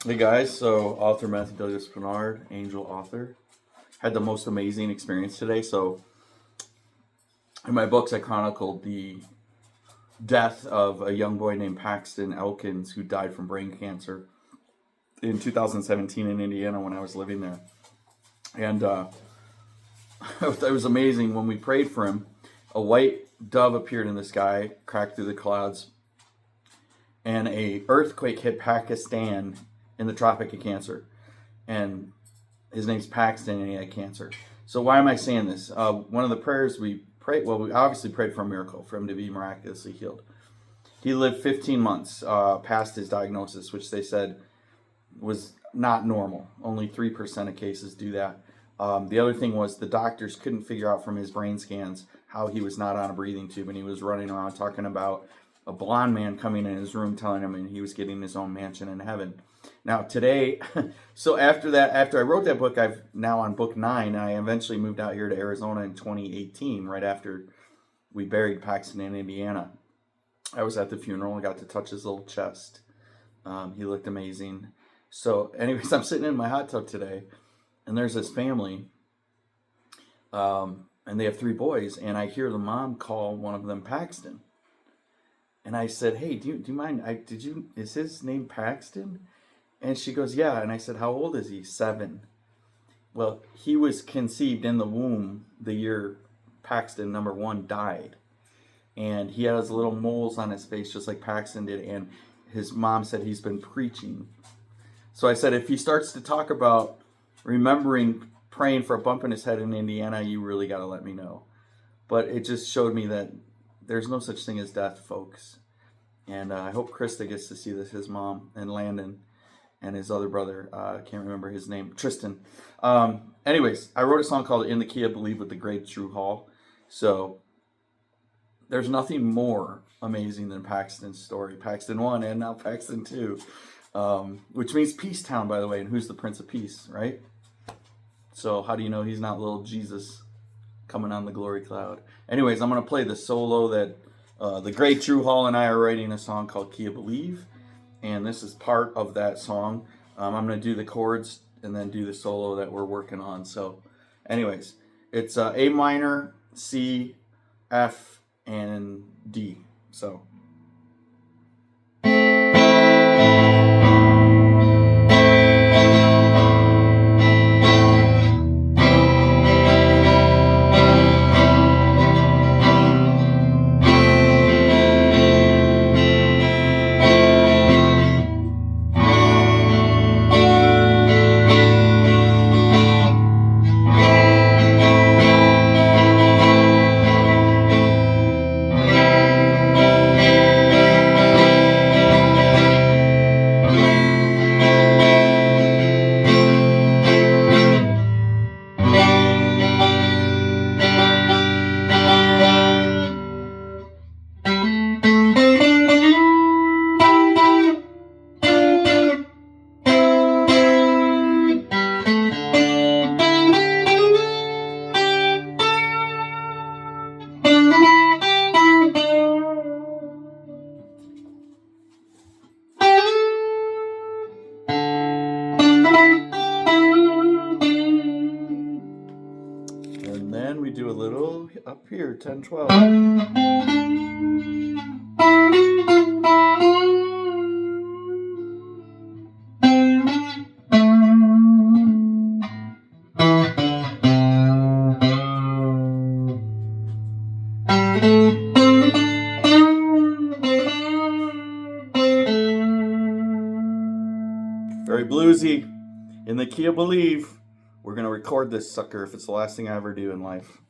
Hey guys, so author Matthew Douglas Bernard, angel author, had the most amazing experience today. So in my books, I chronicled the death of a young boy named Paxton Elkins who died from brain cancer in 2017 in Indiana when I was living there. And it was amazing when we prayed for him. A white dove appeared in the sky, cracked through the clouds, and a earthquake hit Pakistan in the Tropic of Cancer. And his name's Paxton, and he had cancer. So why am I saying this? One of the prayers we prayed, well, we obviously prayed for a miracle, for him to be miraculously healed. He lived 15 months past his diagnosis, which they said was not normal. Only 3% of cases do that. The other thing was the doctors couldn't figure out from his brain scans how he was not on a breathing tube, and he was running around talking about a blonde man coming in his room telling him he was getting his own mansion in heaven. Now today, so after I wrote that book, I've now on book 9. I eventually moved out here to Arizona in 2018, right after we buried Paxton in Indiana. I was at the funeral and got to touch his little chest. He looked amazing. So anyways, I'm sitting in my hot tub today, and there's this family, and they have 3 boys, and I hear the mom call one of them Paxton. And I said, hey, do you mind, is his name Paxton? And she goes, yeah. And I said, how old is he? 7. Well, he was conceived in the womb the year Paxton, number 1, died. And he has little moles on his face just like Paxton did. And his mom said he's been preaching. So I said, if he starts to talk about remembering praying for a bump in his head in Indiana, you really got to let me know. But it just showed me that there's no such thing as death, folks. And I hope Krista gets to see this, his mom, and Landon, and his other brother. I can't remember his name, Tristan. Anyways, I wrote a song called In the Key of Believe with the Great True Hall. So there's nothing more amazing than Paxton's story. Paxton 1 and now Paxton 2, which means Peace Town, by the way. And who's the Prince of Peace, right? So how do you know he's not little Jesus coming on the glory cloud? Anyways, I'm going to play the solo that the great Drew Hall and I are writing a song called Key of Believe. And this is part of that song. I'm going to do the chords and then do the solo that we're working on. So anyways, it's A minor, C, F, and D. So... And then we do a little up here, 10, 12. Very bluesy. In the Key of Believe. We're going to record this sucker if it's the last thing I ever do in life.